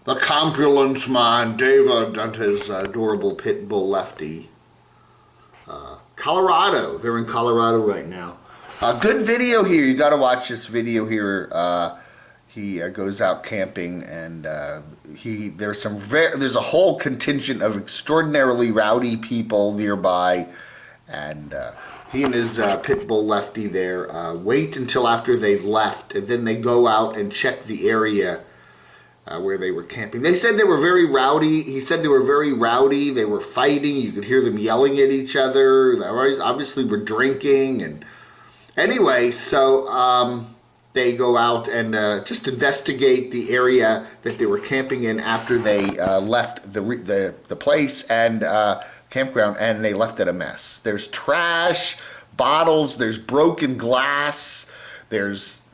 The compulence man, David, and his adorable pit bull Lefty. Colorado. They're in Colorado right now. Good video here. You got to watch this video here. He goes out camping, and there's a whole contingent of extraordinarily rowdy people nearby, and he and his pit bull Lefty there wait until after they've left, and then they go out and check the area where they were camping. They said they were very rowdy. He said they were very rowdy. They were fighting. You could hear them yelling at each other. They obviously were drinking. And anyway, so they go out and just investigate the area that they were camping in after they left the place and campground, and they left it a mess. There's trash, bottles, there's broken glass,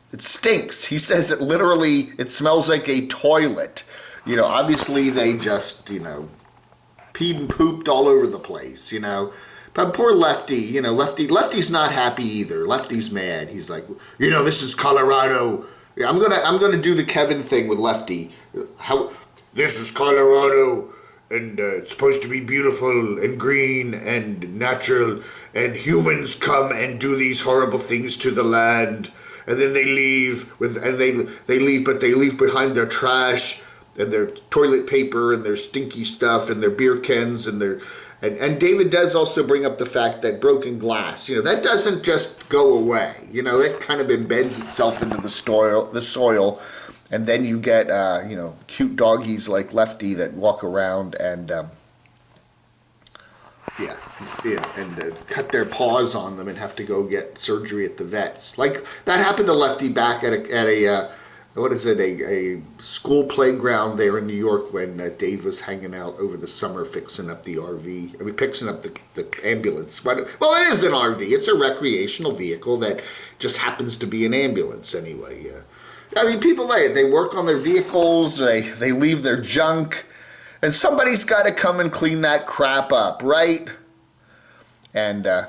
it stinks. He says it smells like a toilet. You know, obviously they just, peed and pooped all over the place, But poor Lefty, Lefty's not happy either. Lefty's mad. He's like, this is Colorado. Yeah, I'm gonna do the Kevin thing with Lefty. This is Colorado, and it's supposed to be beautiful and green and natural, and humans come and do these horrible things to the land. And then they leave they leave behind their trash and their toilet paper and their stinky stuff and their beer cans and and David does also bring up the fact that broken glass, that doesn't just go away. It kind of embeds itself into the soil, and then you get cute doggies like Lefty that walk around and cut their paws on them and have to go get surgery at the vets. Like that happened to Lefty back at a school playground there in New York when Dave was hanging out over the summer fixing up the RV. Fixing up the ambulance. Well, it is an RV. It's a recreational vehicle that just happens to be an ambulance anyway. People, they work on their vehicles. They leave their junk. And somebody's got to come and clean that crap up, right? And who,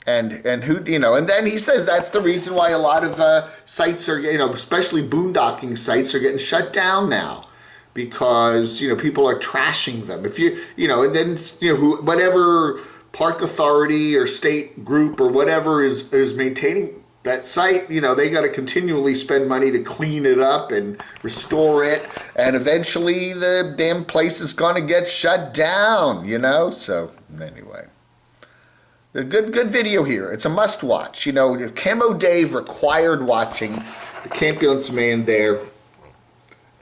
and then he says that's the reason why a lot of sites are, especially boondocking sites are getting shut down now, because people are trashing them. If and then whatever park authority or state group or whatever is maintaining that site, they got to continually spend money to clean it up and restore it, and eventually the damn place is going to get shut down, So anyway, a good video here. It's a must watch. Camo Dave required watching. The Campulance Man there,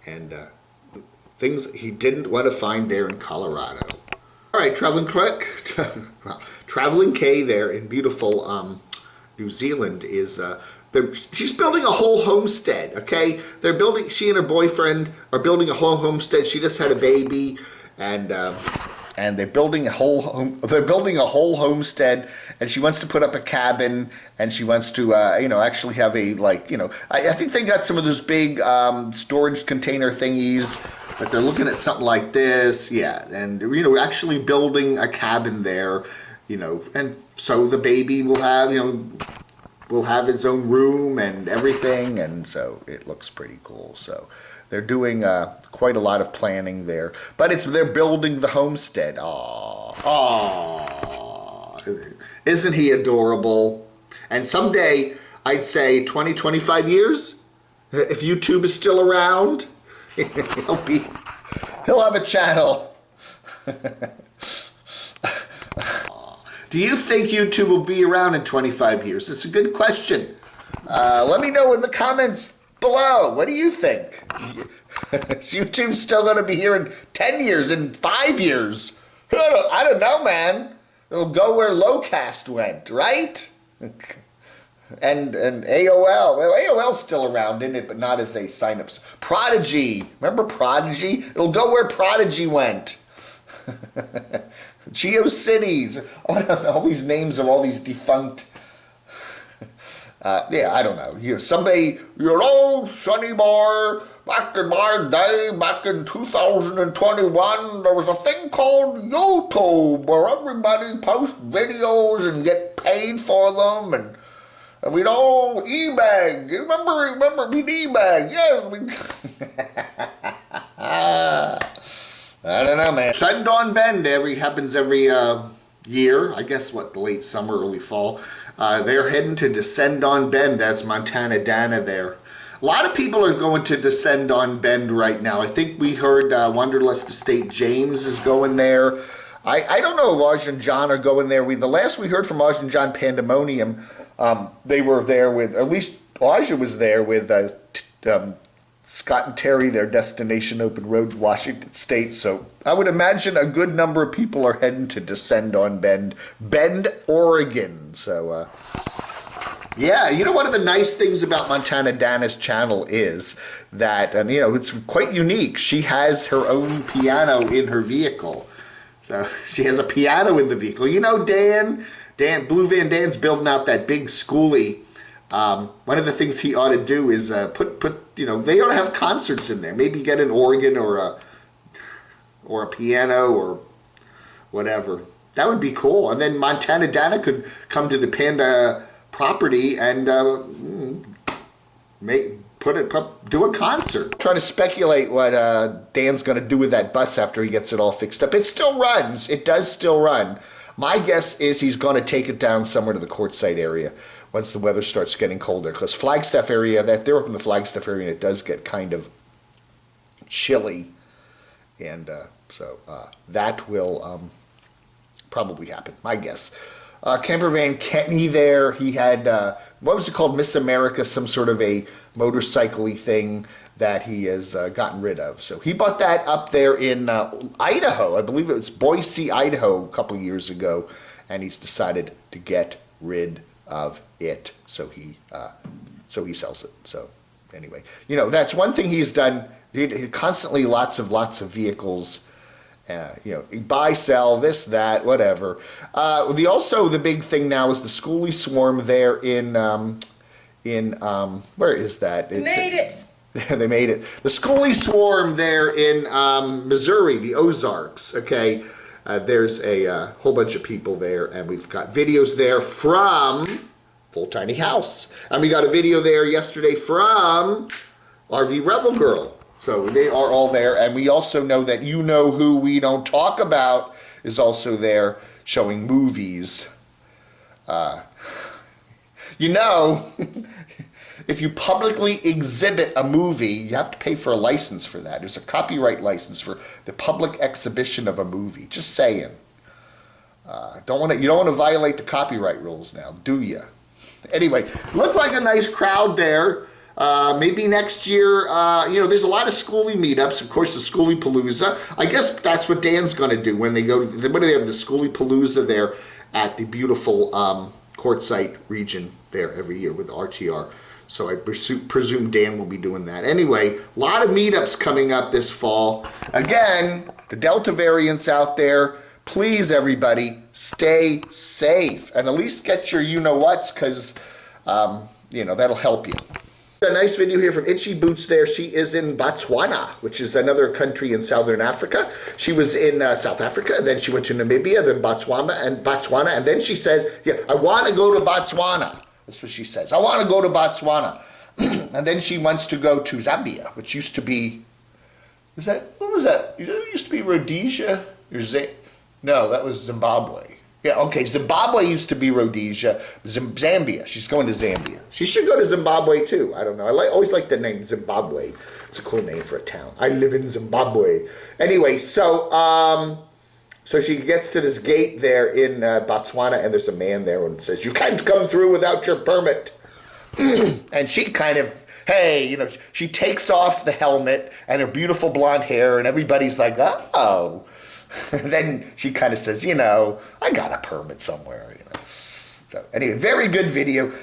and things he didn't want to find there in Colorado. All right, Traveling K there in beautiful New Zealand is she's building a whole homestead. Okay, she and her boyfriend are building a whole homestead. She just had a baby, and they're building a whole homestead, and she wants to put up a cabin, and she wants to actually have I think they got some of those big storage container thingies, but they're looking at something like this, and actually building a cabin there. And so the baby will have its own room and everything, and so it looks pretty cool. So they're doing quite a lot of planning there, but they're building the homestead. Aww, isn't he adorable? And someday, I'd say 20, 25 years, if YouTube is still around, he'll have a channel. Do you think YouTube will be around in 25 years? It's a good question. Let me know in the comments below. What do you think? Is YouTube still going to be here in 10 years, in 5 years? I don't know, man. It'll go where Lowcast went, right? And AOL's still around, isn't it? But not as a sign-ups. Prodigy. Remember Prodigy? It'll go where Prodigy went. GeoCities, all these names of all these defunct, I don't know. Your old Sonny Boy, back in my day, back in 2021, there was a thing called YouTube where everybody post videos and get paid for them, and we'd all eBay. Remember we'd eBay? Yes, we. Oh, man. Send on Bend happens every year. I guess, what, the late summer, early fall. They're heading to Descend on Bend. That's Montana Dana there. A lot of people are going to Descend on Bend right now. I think we heard Wanderlust Estate James is going there. I don't know if Aj and John are going there. The last we heard from Aj and John Pandemonium, they were there with, or at least Aja was there with Scott and Terry, their Destination Open Road, Washington State. So I would imagine a good number of people are heading to Descend on Bend, Oregon. So, yeah, you know, one of the nice things about Montana Dana's channel is that, and you know, it's quite unique. She has her own piano in her vehicle. So she has a piano in the vehicle. You know, Blue Van Dan's building out that big Skoolie. One of the things he ought to do is put you know, they ought to have concerts in there. Maybe get an organ or a piano or whatever. That would be cool. And then Montana Dana could come to the Panda property and do a concert. Trying to speculate what Dan's going to do with that bus after he gets it all fixed up. It still runs. It does still run. My guess is he's going to take it down somewhere to the Quartzsite area once the weather starts getting colder, because Flagstaff area, they're up in the Flagstaff area, and it does get kind of chilly, and so that will probably happen, my guess. Camper van Kenny there, he had, what was it called, Miss America, some sort of a motorcycle-y thing that he has gotten rid of. So he bought that up there in Idaho. I believe it was Boise, Idaho, a couple years ago, and he's decided to get rid of it. So he sells it. So anyway, you know, that's one thing he's done. He constantly lots of vehicles. You know, buy, sell, this, that, whatever. The big thing now is the Skoolie Swarm there in where is that? They made it. They made it. The Skoolie Swarm there in Missouri, the Ozarks. Okay, there's a whole bunch of people there, and we've got videos there from Full Tiny House, and we got a video there yesterday from RV Rebel Girl. So they are all there, and we also know that You Know Who We Don't Talk About is also there showing movies. You know, if you publicly exhibit a movie, you have to pay for a license for that. There's a copyright license for the public exhibition of a movie. Just saying. You don't want to violate the copyright rules now, do you? Anyway, looked like a nice crowd there. Maybe next year, you know, there's a lot of Skoolie meetups. Of course, the Schoolypalooza. I guess that's what Dan's going to do when they go to, what do they have, the Schoolypalooza there at the beautiful Quartzsite region there every year with RTR. So I presume Dan will be doing that. Anyway, a lot of meetups coming up this fall. Again, the Delta variant's out there. Please, everybody, stay safe. And at least get your you-know-whats, because, you know, that'll help you. A nice video here from Itchy Boots there. She is in Botswana, which is another country in southern Africa. She was in South Africa, then she went to Namibia, then Botswana, and then she says, yeah, I want to go to Botswana. That's what she says. I want to go to Botswana. And then she wants to go to Zambia, which used to be, what was that? It used to be Rhodesia? No, that was Zimbabwe. Yeah, okay, Zimbabwe used to be Rhodesia. Zambia, she's going to Zambia. She should go to Zimbabwe too. I don't know. I always like the name Zimbabwe. It's a cool name for a town. I live in Zimbabwe. Anyway, so she gets to this gate there in Botswana, and there's a man there and says, you can't come through without your permit. And she kind of, hey, you know, she takes off the helmet and her beautiful blonde hair, and everybody's like, oh. Then she kind of says, you know, I got a permit somewhere, you know. So anyway, very good video.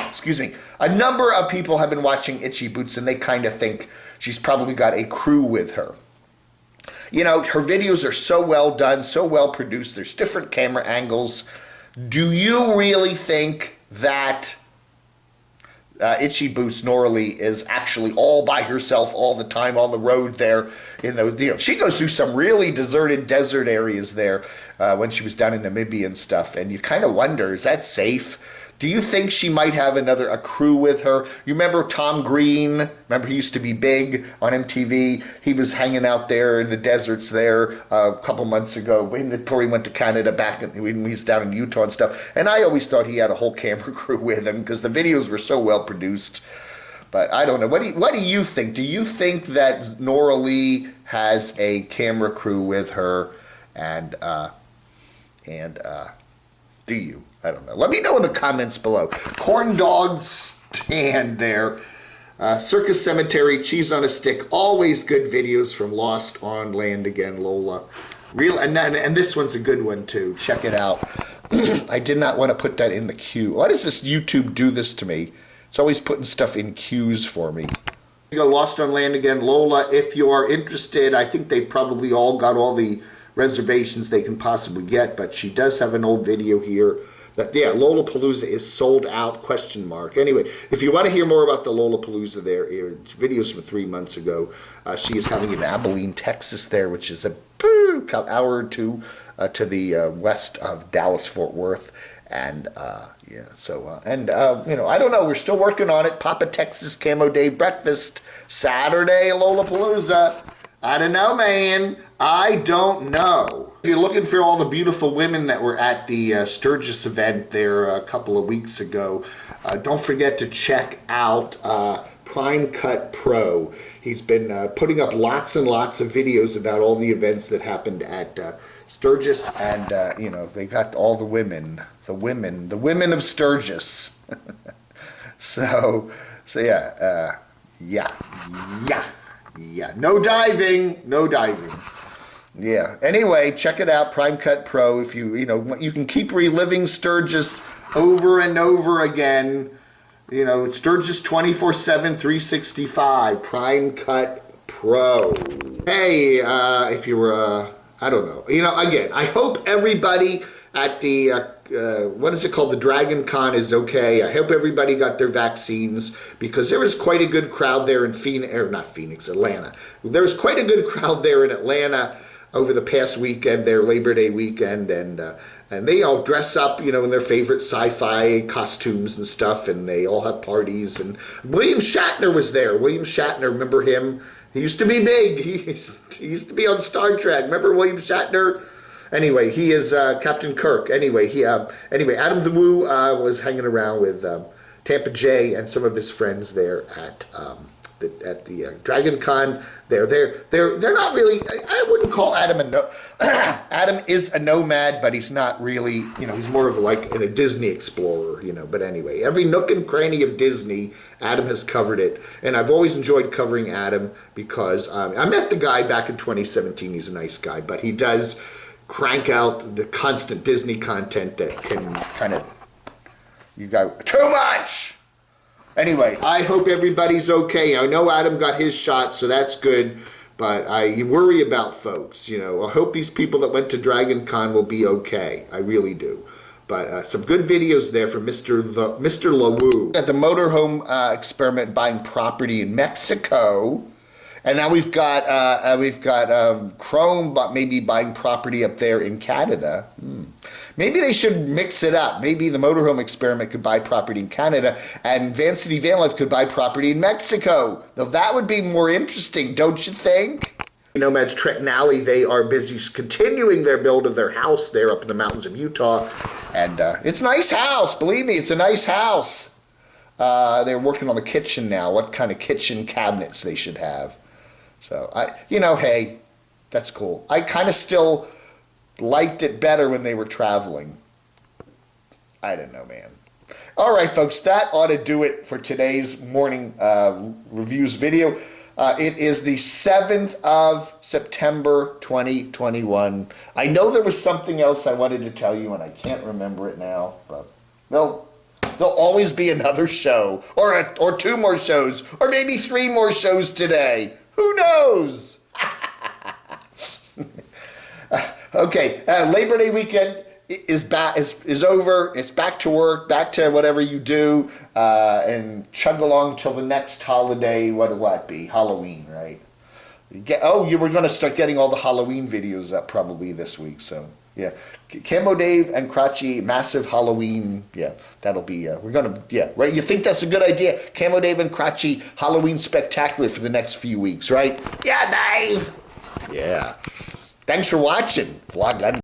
Excuse me. A number of people have been watching Itchy Boots, and they kind of think she's probably got a crew with her. You know, her videos are so well done, so well produced. There's different camera angles. Do you really think that Itchy Boots Norley is actually all by herself all the time on the road there? In those, you know, she goes through some really deserted desert areas there when she was down in Namibia and stuff, and you kind of wonder, is that safe? Do you think she might have a crew with her? You remember Tom Green? Remember he used to be big on MTV? He was hanging out there in the deserts there a couple months ago before he went to Canada when he was down in Utah and stuff. And I always thought he had a whole camera crew with him because the videos were so well produced. But I don't know. What do you think? Do you think that Nora Lee has a camera crew with her? And do you? I don't know. Let me know in the comments below. Corn dog stand there. Circus Cemetery, cheese on a stick. Always good videos from Lost on Land Again, Lola. Real and this one's a good one too. Check it out. I did not want to put that in the queue. Why does this YouTube do this to me? It's always putting stuff in queues for me. You go Lost on Land Again, Lola. If you are interested, I think they probably all got all the reservations they can possibly get, but she does have an old video here that, yeah, Lolapalooza is sold out, question mark. Anyway, if you want to hear more about the Lolapalooza there, videos from 3 months ago, she is having in Abilene, Texas there, which is a hour or two to the west of Dallas-Fort Worth. And, yeah, so, you know, I don't know, we're still working on it. Papa Texas Camo Day Breakfast, Saturday, Lolapalooza. I don't know, man. I don't know. If you're looking for all the beautiful women that were at the Sturgis event there a couple of weeks ago, don't forget to check out Prime Cut Pro. He's been putting up lots and lots of videos about all the events that happened at Sturgis, and you know, they got all the women of Sturgis. so yeah, yeah, no diving. Yeah. Anyway, check it out, Prime Cut Pro. If you know, you can keep reliving Sturgis over and over again. You know, Sturgis 24/7, 365. Prime Cut Pro. Hey, if you were, I don't know. You know, again, I hope everybody at the what is it called? The Dragon Con is okay. I hope everybody got their vaccines because there was quite a good crowd there in Atlanta. There was quite a good crowd there in Atlanta over the past weekend, their Labor Day weekend, and they all dress up, you know, in their favorite sci-fi costumes and stuff, and they all have parties. And William Shatner was there. William Shatner, remember him? He used to be big. He used to be on Star Trek. Remember William Shatner? Anyway, he is Captain Kirk. Anyway, Adam the Woo was hanging around with Tampa J and some of his friends there at the Dragon Con. They're not really. I wouldn't call Adam Adam is a nomad, but he's not really. You know, he's more of like a Disney explorer. You know, but anyway, every nook and cranny of Disney, Adam has covered it, and I've always enjoyed covering Adam because I met the guy back in 2017. He's a nice guy, but he does crank out the constant Disney content that can kind of, you go too much. Anyway, I hope everybody's okay. I know Adam got his shot, so that's good, but I worry about folks. You know, I hope these people that went to Dragon Con will be okay. I really do. But some good videos there from Mr. LaWoo. At the motorhome experiment buying property in Mexico. And now we've got Chrome, but maybe buying property up there in Canada. Maybe they should mix it up. Maybe the motorhome experiment could buy property in Canada, and Van City Van Life could buy property in Mexico. Now that would be more interesting, don't you think? Nomads Trek and Alley, they are busy continuing their build of their house there up in the mountains of Utah, and it's a nice house. Believe me, it's a nice house. They're working on the kitchen now. What kind of kitchen cabinets they should have. So, you know, hey, that's cool. I kind of still liked it better when they were traveling. I don't know, man. All right, folks, that ought to do it for today's morning reviews video. It is the 7th of September, 2021. I know there was something else I wanted to tell you, and I can't remember it now. But, well, there'll always be another show, or 2 more shows, or maybe 3 more shows today. Who knows? Okay, Labor Day weekend is over. It's back to work, back to whatever you do, and chug along till the next holiday. What will that be? Halloween, right? You were going to start getting all the Halloween videos up probably this week. So Yeah. Camo Dave and Crotchy, massive Halloween. Yeah, that'll be, we're going to, yeah, right? You think that's a good idea? Camo Dave and Crotchy, Halloween spectacular for the next few weeks, right? Yeah, Dave. Yeah. Thanks for watching. Vlog